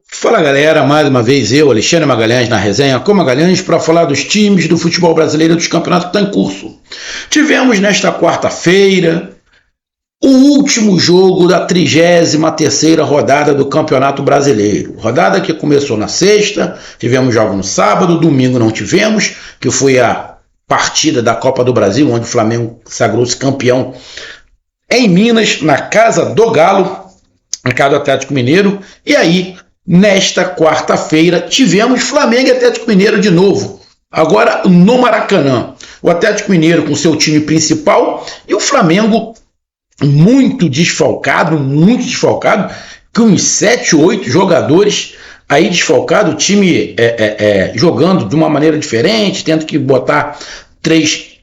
Fala galera, mais uma vez eu, Alexandre Magalhães, na resenha com Magalhães para falar dos times do futebol brasileiro e dos campeonatos que estão em curso. Tivemos nesta quarta-feira o último jogo da 33ª rodada do Campeonato Brasileiro. Rodada que começou na sexta, tivemos jogos no sábado, domingo não tivemos, que foi a partida da Copa do Brasil, onde o Flamengo sagrou-se campeão em Minas, na casa do Galo, na casa do Atlético Mineiro, e aí nesta quarta-feira tivemos Flamengo e Atlético Mineiro de novo, agora no Maracanã. O Atlético Mineiro com seu time principal e o Flamengo muito desfalcado, com uns 7, 8 jogadores aí desfalcado, o time jogando de uma maneira diferente, tendo que botar três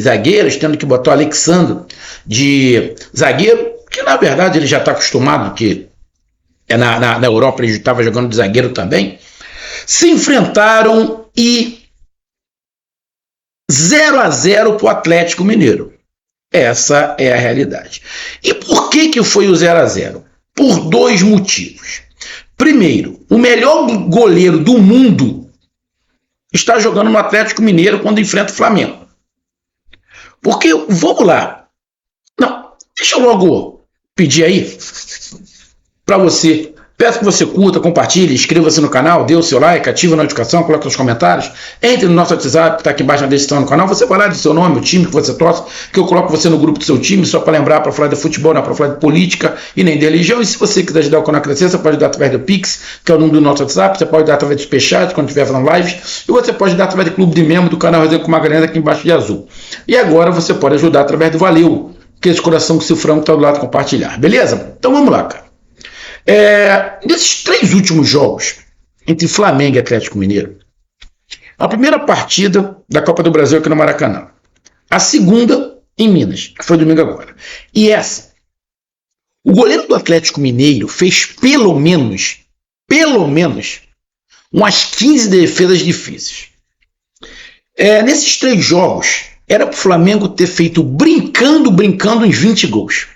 zagueiros, tendo que botar o Alexandre de zagueiro, que na verdade ele já está acostumado, que na Europa ele estava jogando de zagueiro também, se enfrentaram e 0-0 para o Atlético Mineiro. Essa é a realidade. E por que foi o 0-0? Por dois motivos. Primeiro, o melhor goleiro do mundo está jogando no Atlético Mineiro quando enfrenta o Flamengo. Porque, vamos lá. Não, deixa eu logo pedir aí para você. Peço que você curta, compartilhe, inscreva-se no canal, dê o seu like, ative a notificação, coloque seus comentários, entre no nosso WhatsApp, que está aqui embaixo na descrição do canal, você vai lá de seu nome, o time que você torce, que eu coloco você no grupo do seu time, só para lembrar, para falar de futebol, não para falar de política e nem de religião. E se você quiser ajudar o canal a crescer, você pode dar através do Pix, que é o número do nosso WhatsApp, você pode dar através do Superchat, quando estiver fazendo lives, e você pode dar através do clube de membro do canal Resenha com Magalhães, aqui embaixo de azul. E agora você pode ajudar através do Valeu, que é esse coração que o frango está do lado de compartilhar, beleza? Então vamos lá, cara. Nesses 3 últimos jogos entre Flamengo e Atlético Mineiro, a primeira partida da Copa do Brasil aqui no Maracanã, a segunda em Minas, que foi domingo agora, e essa, o goleiro do Atlético Mineiro fez pelo menos umas 15 defesas difíceis. Nesses 3 jogos era para o Flamengo ter feito brincando uns 20 gols.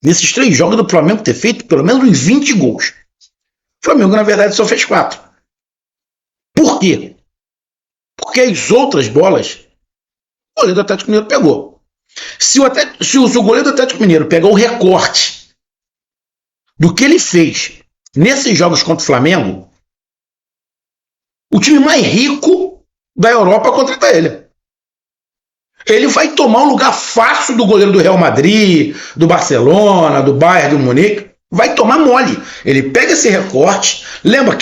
Nesses 3 jogos do Flamengo ter feito pelo menos uns 20 gols. O Flamengo, na verdade, só fez 4. Por quê? Porque as outras bolas o goleiro do Atlético Mineiro pegou. Se o goleiro do Atlético Mineiro pegar o recorte do que ele fez nesses jogos contra o Flamengo, o time mais rico da Europa contrata ele. Ele vai tomar um lugar fácil do goleiro do Real Madrid, do Barcelona, do Bayern, do Munique. Vai tomar mole. Ele pega esse recorte. Lembra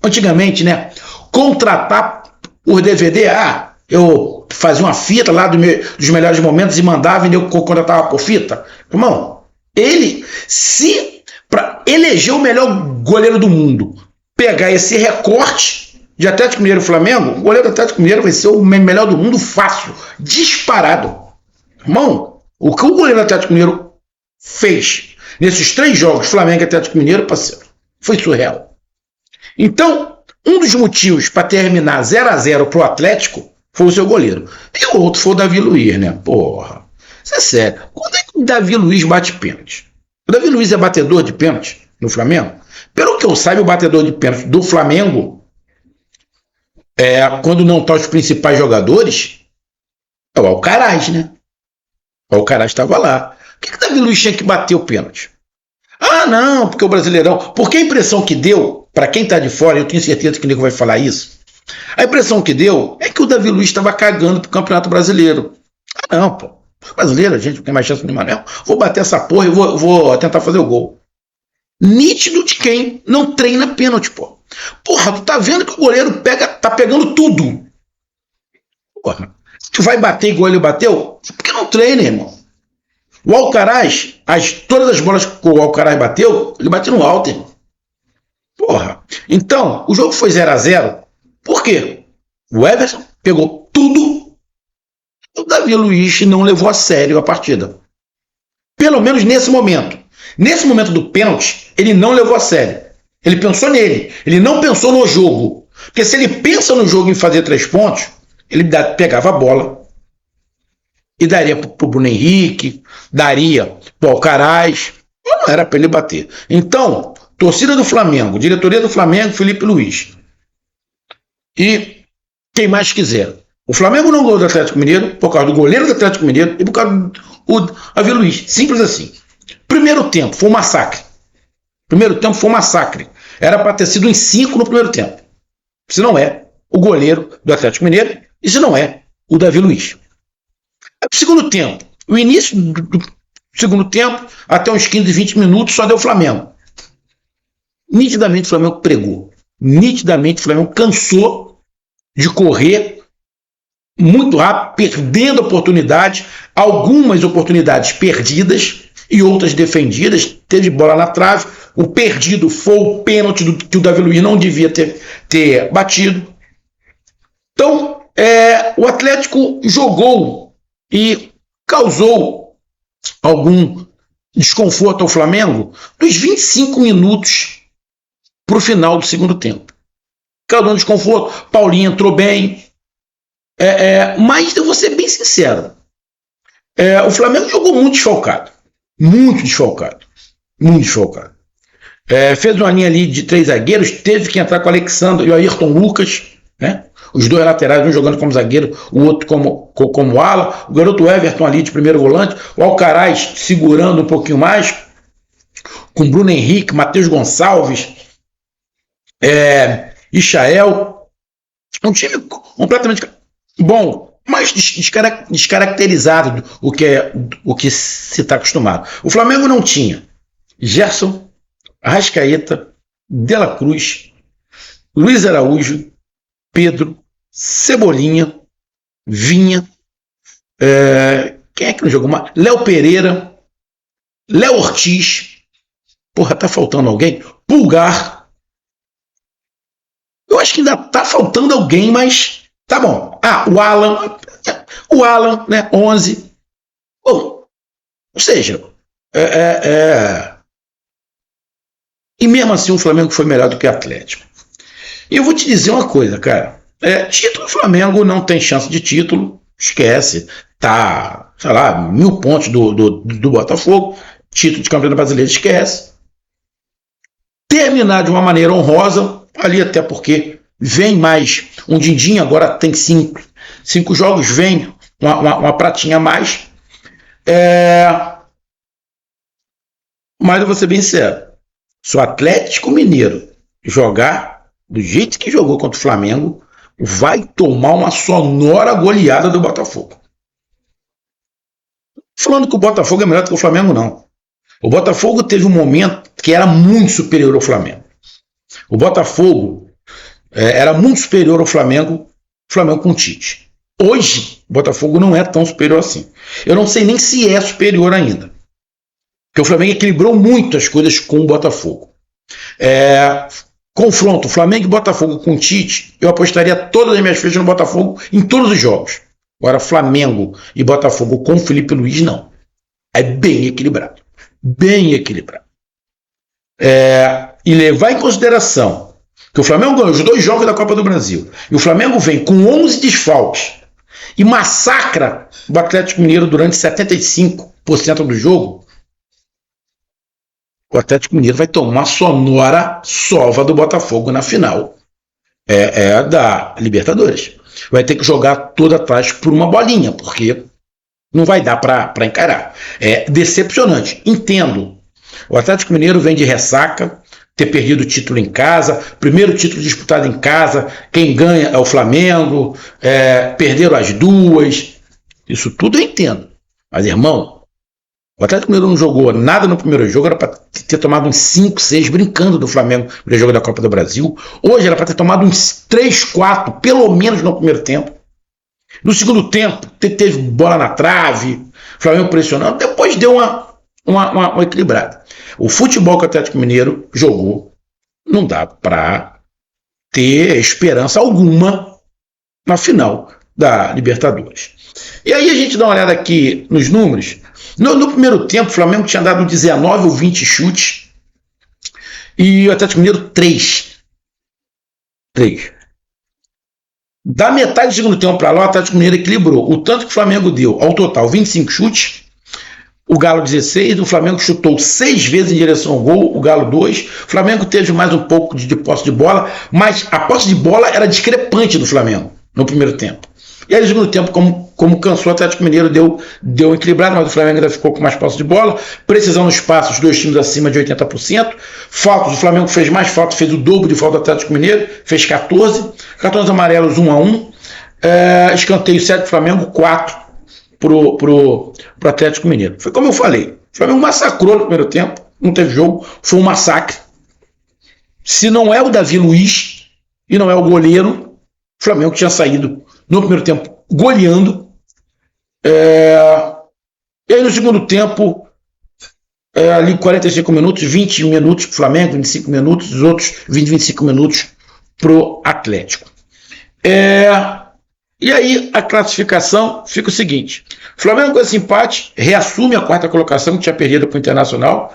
antigamente, né? Contratar por DVD. Eu fazia uma fita lá dos melhores momentos e mandava e eu contratava por fita. Irmão, para eleger o melhor goleiro do mundo, pegar esse recorte de Atlético Mineiro e Flamengo, o goleiro do Atlético Mineiro vai ser o melhor do mundo fácil, disparado. Irmão, o que o goleiro do Atlético Mineiro fez nesses 3 jogos, Flamengo e Atlético Mineiro, parceiro, foi surreal. Então, um dos motivos para terminar 0-0 pro Atlético foi o seu goleiro. E o outro foi o Davi Luiz, né? Porra, isso é sério. Quando é que o Davi Luiz bate pênalti? O Davi Luiz é batedor de pênalti no Flamengo? Pelo que eu saiba, o batedor de pênalti do Flamengo, quando não estão os principais jogadores, é o Alcaraz, né? O Alcaraz estava lá. Por que o Davi Luiz tinha que bater o pênalti? Não, porque o Brasileirão... Porque a impressão que deu, para quem está de fora, eu tenho certeza que o Nico vai falar isso, a impressão que deu é que o Davi Luiz estava cagando pro Campeonato Brasileiro. Não, pô. Brasileiro, gente, não tem mais chance nenhuma, não. Vou bater essa porra e vou tentar fazer o gol. Nítido de quem não treina pênalti, pô. Porra, tu tá vendo que o goleiro tá pegando tudo. Porra, tu vai bater igual ele bateu? Por que não treina, irmão? O Alcaraz, todas as bolas que o Alcaraz bateu, ele bateu no alto, irmão. Porra. Então, o jogo foi 0-0. Por quê? O Everson pegou tudo. O Davi Luiz não levou a sério a partida. Pelo menos nesse momento. Nesse momento do pênalti, ele não levou a sério. Ele pensou nele, ele não pensou no jogo. Porque se ele pensa no jogo em fazer 3 pontos, ele pegava a bola e daria pro Bruno Henrique, daria pro Alcaraz. Então não era para ele bater. Então, torcida do Flamengo, diretoria do Flamengo, Felipe Luiz. E quem mais quiser. O Flamengo não ganhou do Atlético Mineiro por causa do goleiro do Atlético Mineiro e por causa do Davi Luiz. Simples assim. Primeiro tempo foi um massacre. Era para ter sido em 5 no primeiro tempo. Se não é o goleiro do Atlético Mineiro e se não é o Davi Luiz. Segundo tempo. O início do segundo tempo, até uns 15, 20 minutos, só deu o Flamengo. Nitidamente o Flamengo pregou. Nitidamente o Flamengo cansou de correr muito rápido, perdendo oportunidades, algumas oportunidades perdidas e outras defendidas. Teve bola na trave. O perdido foi o pênalti que o Davi Luiz não devia ter batido. Então, o Atlético jogou e causou algum desconforto ao Flamengo dos 25 minutos para o final do segundo tempo. Causou um desconforto. Paulinho entrou bem. Mas eu vou ser bem sincero. O Flamengo jogou muito desfalcado. Muito desfalcado. Fez uma linha ali de 3 zagueiros. Teve que entrar com o Alexandre e o Ayrton Lucas, né? Os 2 laterais, um jogando como zagueiro, o outro como ala. O garoto Everton ali de primeiro volante. O Alcaraz segurando um pouquinho mais. Com Bruno Henrique, Matheus Gonçalves, Ishael. Um time completamente bom, mas descaracterizado o que se está acostumado. O Flamengo não tinha Gerson, Arrascaeta, De La Cruz, Luiz Araújo, Pedro, Cebolinha, Vinha, quem é que não jogou mais? Léo Pereira, Léo Ortiz, porra, tá faltando alguém? Pulgar. Eu acho que ainda tá faltando alguém, mas tá bom. O Alan, né, 11. Bom, ou seja, e mesmo assim o Flamengo foi melhor do que o Atlético. E eu vou te dizer uma coisa, cara. Título do Flamengo não tem chance de título. Esquece. Tá, sei lá, 1000 pontos do Botafogo. Título de campeão brasileiro, esquece. Terminar de uma maneira honrosa, ali até porque vem mais um din-din, agora tem 5 jogos, vem uma pratinha a mais. Mas eu vou ser bem sincero. Se o Atlético Mineiro jogar do jeito que jogou contra o Flamengo, vai tomar uma sonora goleada do Botafogo. Falando que o Botafogo é melhor do que o Flamengo, não. O Botafogo teve um momento que era muito superior ao Flamengo. O Botafogo era muito superior ao Flamengo com o Tite. Hoje, o Botafogo não é tão superior assim. Eu não sei nem se é superior ainda. Porque o Flamengo equilibrou muito as coisas com o Botafogo. Confronto Flamengo e Botafogo com o Tite, eu apostaria todas as minhas fichas no Botafogo em todos os jogos. Agora, Flamengo e Botafogo com o Felipe Luiz, não. É bem equilibrado. Bem equilibrado. E levar em consideração que o Flamengo ganhou os 2 jogos da Copa do Brasil e o Flamengo vem com 11 desfalques e massacra o Atlético Mineiro durante 75% do jogo, o Atlético Mineiro vai tomar uma sonora sova do Botafogo na final da Libertadores. Vai ter que jogar todo atrás por uma bolinha, porque não vai dar para encarar. É decepcionante. Entendo. O Atlético Mineiro vem de ressaca, ter perdido o título em casa, primeiro título disputado em casa, quem ganha é o Flamengo, perderam as 2. Isso tudo eu entendo. Mas, irmão, o Atlético Mineiro não jogou nada no primeiro jogo, era para ter tomado uns 5, 6, brincando do Flamengo no primeiro jogo da Copa do Brasil. Hoje era para ter tomado uns 3, 4, pelo menos no primeiro tempo. No segundo tempo, teve bola na trave, o Flamengo pressionando, depois deu uma equilibrada. O futebol que o Atlético Mineiro jogou, não dá para ter esperança alguma na final da Libertadores. E aí a gente dá uma olhada aqui nos números. No primeiro tempo, o Flamengo tinha dado 19 ou 20 chutes e o Atlético Mineiro 3. Da metade do segundo tempo para lá, o Atlético Mineiro equilibrou. O tanto que o Flamengo deu ao total 25 chutes, o Galo 16, o Flamengo chutou 6 vezes em direção ao gol, o Galo 2, o Flamengo teve mais um pouco de posse de bola, mas a posse de bola era discrepante do Flamengo no primeiro tempo. E aí no segundo tempo, como cansou, o Atlético Mineiro deu equilibrado, mas o Flamengo ainda ficou com mais posse de bola, precisão no espaço, os dois times acima de 80%, faltas, o Flamengo fez mais faltas, fez o dobro de falta do Atlético Mineiro, fez 14, cartões amarelos 1-1, escanteio 7 do Flamengo, 4 pro Atlético Mineiro. Foi como eu falei, o Flamengo massacrou no primeiro tempo, não teve jogo, foi um massacre. Se não é o Davi Luiz e não é o goleiro, o Flamengo tinha saído no primeiro tempo goleando. E aí no segundo tempo, ali 45 minutos, 20 minutos pro Flamengo, 25 minutos, os outros 25 minutos pro Atlético. E aí a classificação fica o seguinte: o Flamengo com esse empate reassume a quarta colocação que tinha perdido para o Internacional,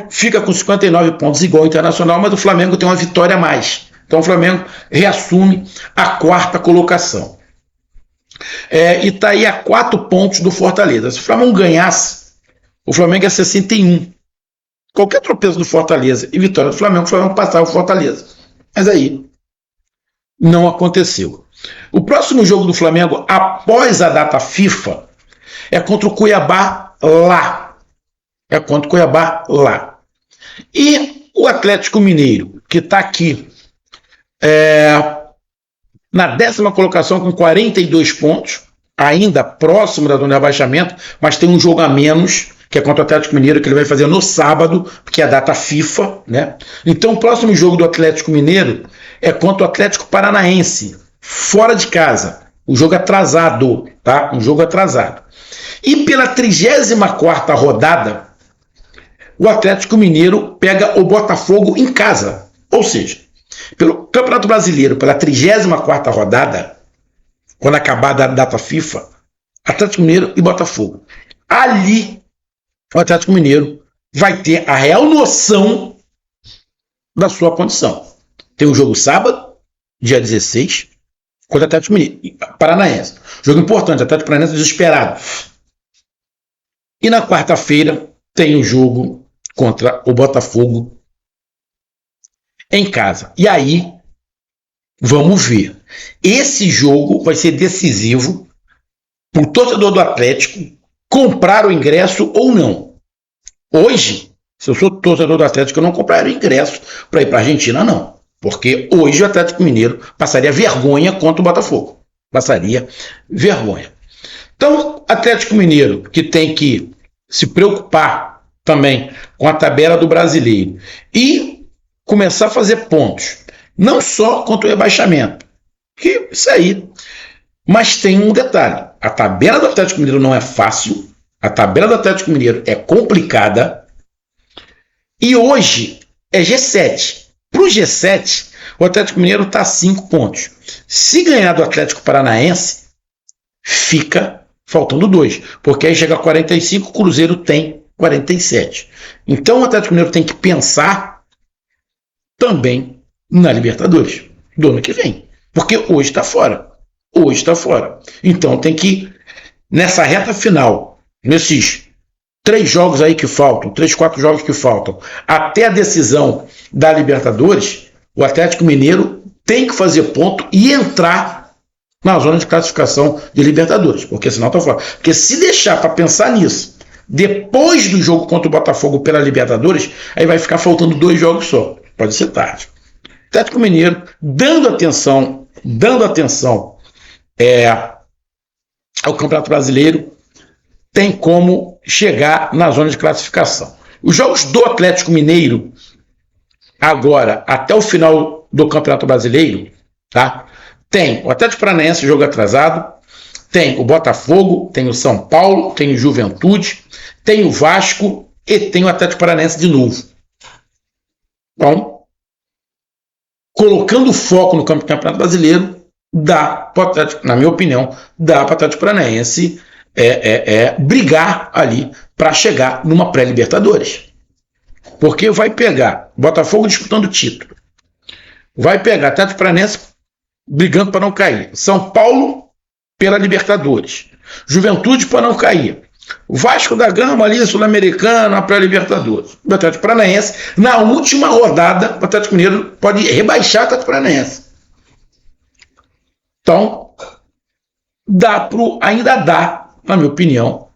fica com 59 pontos igual ao Internacional, mas o Flamengo tem uma vitória a mais. Então o Flamengo reassume a quarta colocação. E está aí a 4 pontos do Fortaleza. Se o Flamengo ganhasse, o Flamengo é 61. Qualquer tropeço do Fortaleza e vitória do Flamengo, o Flamengo passava o Fortaleza. Mas aí não aconteceu. O próximo jogo do Flamengo, após a data FIFA, é contra o Cuiabá lá. E o Atlético Mineiro, que está aqui na 10ª colocação com 42 pontos, ainda próximo da zona de rebaixamento, mas tem um jogo a menos, que é contra o Atlético Mineiro, que ele vai fazer no sábado, porque é a data FIFA, né? Então o próximo jogo do Atlético Mineiro é contra o Atlético Paranaense, fora de casa. Um jogo atrasado, tá? Um jogo atrasado. E pela 34ª rodada, o Atlético Mineiro pega o Botafogo em casa. Ou seja, pelo Campeonato Brasileiro, pela 34ª rodada, quando acabar a data FIFA, Atlético Mineiro e Botafogo. Ali, o Atlético Mineiro vai ter a real noção da sua condição. Tem um jogo sábado, dia 16, contra o Atlético Mineiro, Paranaense. Jogo importante, Atlético Paranaense desesperado. E na quarta-feira tem o jogo contra o Botafogo em casa. E aí, vamos ver. Esse jogo vai ser decisivo para o torcedor do Atlético comprar o ingresso ou não. Hoje, se eu sou torcedor do Atlético, eu não compraria o ingresso para ir para a Argentina, não. Porque hoje o Atlético Mineiro passaria vergonha contra o Botafogo. Passaria vergonha. Então, Atlético Mineiro, que tem que se preocupar também com a tabela do Brasileiro e começar a fazer pontos, não só contra o rebaixamento, que isso aí, mas tem um detalhe: a tabela do Atlético Mineiro não é fácil, a tabela do Atlético Mineiro é complicada e hoje é G7. Para o G7, o Atlético Mineiro está a 5 pontos. Se ganhar do Atlético Paranaense, fica faltando 2, porque aí chega a 45, o Cruzeiro tem 47. Então o Atlético Mineiro tem que pensar também na Libertadores do ano que vem, porque hoje está fora. Então tem que, nessa reta final, nesses 3 jogos aí que faltam, 3, 4 jogos que faltam, até a decisão da Libertadores, o Atlético Mineiro tem que fazer ponto e entrar na zona de classificação de Libertadores, porque senão está fora. Porque se deixar para pensar nisso, depois do jogo contra o Botafogo pela Libertadores, aí vai ficar faltando 2 jogos só. Pode ser tarde. O Atlético Mineiro, dando atenção ao Campeonato Brasileiro, tem como chegar na zona de classificação. Os jogos do Atlético Mineiro, agora, até o final do Campeonato Brasileiro, tá? Tem o Atlético Paranaense, jogo atrasado, tem o Botafogo, tem o São Paulo, tem o Juventude, tem o Vasco e tem o Atlético Paranaense de novo. Então, colocando foco no Campeonato Brasileiro, dá para o Atlético, na minha opinião, dá para o Atlético Paranaense brigar ali para chegar numa pré-Libertadores. Porque vai pegar Botafogo disputando o título, vai pegar Atlético Paranaense brigando para não cair, São Paulo pela Libertadores, Juventude para não cair, O Vasco da Gama ali, Sul-Americana, pré-Libertadores. O Atlético Paranaense, na última rodada, o Atlético Mineiro pode rebaixar o Atlético Paranaense. Então, ainda dá, na minha opinião,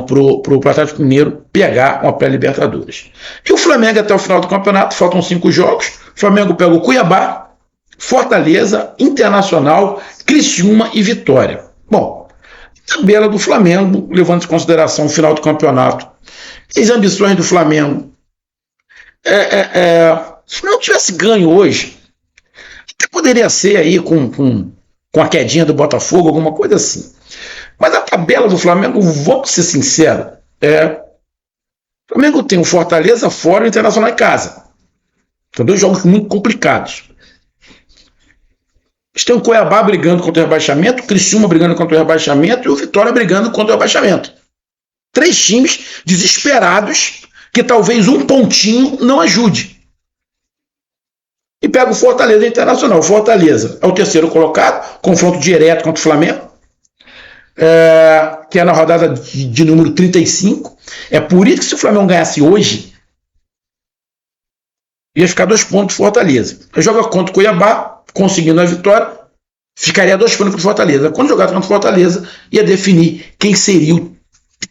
para o Atlético Mineiro pegar uma pré-Libertadores. E o Flamengo até o final do campeonato, faltam 5 jogos, o Flamengo pega o Cuiabá, Fortaleza, Internacional, Criciúma e Vitória. Bom, tabela do Flamengo, levando em consideração o final do campeonato, as ambições do Flamengo. Se não tivesse ganho hoje, até poderia ser aí com a quedinha do Botafogo, alguma coisa assim. Mas a tabela do Flamengo, vamos ser sinceros, o Flamengo tem o Fortaleza fora e o Internacional em casa. São 2 jogos muito complicados. Eles têm o Cuiabá brigando contra o rebaixamento, o Criciúma brigando contra o rebaixamento e o Vitória brigando contra o rebaixamento. 3 times desesperados que talvez um pontinho não ajude. E pega o Fortaleza Internacional. O Fortaleza é o 3º colocado, confronto direto contra o Flamengo, que é na rodada de número 35. É por isso que se o Flamengo ganhasse hoje, ia ficar 2 pontos Fortaleza. Aí joga contra o Cuiabá, conseguindo a vitória, ficaria 2 pontos para o Fortaleza. Quando jogasse contra o Fortaleza, ia definir quem seria o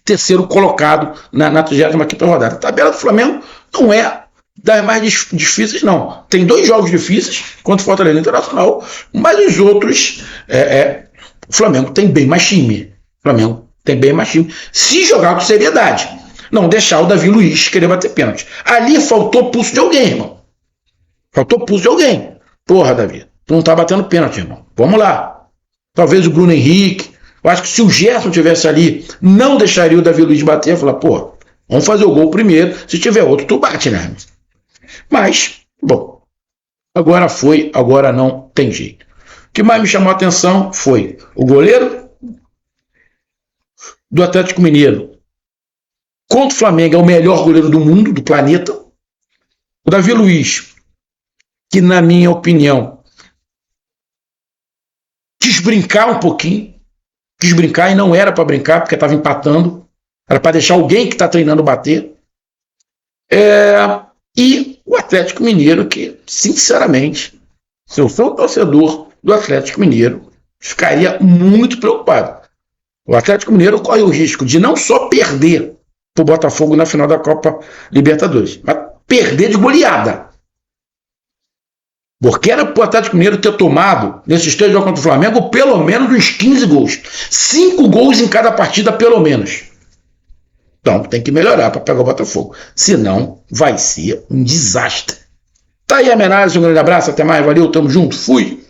3º colocado na 35ª rodada. A tabela do Flamengo não é das mais difíceis, não. Tem 2 jogos difíceis contra o Fortaleza Internacional, mas os outros, o Flamengo tem bem mais time. Se jogar com seriedade. Não deixar o Davi Luiz querer bater pênalti. Ali faltou pulso de alguém, irmão. Porra, Davi, tu não tá batendo pênalti, irmão. Vamos lá. Talvez o Bruno Henrique. Eu acho que se o Gerson tivesse ali, não deixaria o Davi Luiz bater. Falar, pô, vamos fazer o gol primeiro. Se tiver outro, tu bate, né? Mas, bom, agora foi, agora não tem jeito. O que mais me chamou a atenção foi o goleiro do Atlético Mineiro contra o Flamengo, é o melhor goleiro do mundo, do planeta. O Davi Luiz, que na minha opinião quis brincar um pouquinho, e não era para brincar, porque estava empatando, era para deixar alguém que está treinando bater. E o Atlético Mineiro, que, sinceramente, se eu sou torcedor do Atlético Mineiro, ficaria muito preocupado. O Atlético Mineiro corre o risco de não só perder para o Botafogo na final da Copa Libertadores, mas perder de goleada. Porque era para o Atlético Mineiro ter tomado, nesses 3 jogos contra o Flamengo, pelo menos uns 15 gols. 5 gols em cada partida, pelo menos. Então, tem que melhorar para pegar o Botafogo. Senão, vai ser um desastre. Tá aí a homenagem, um grande abraço, até mais, valeu, tamo junto, fui!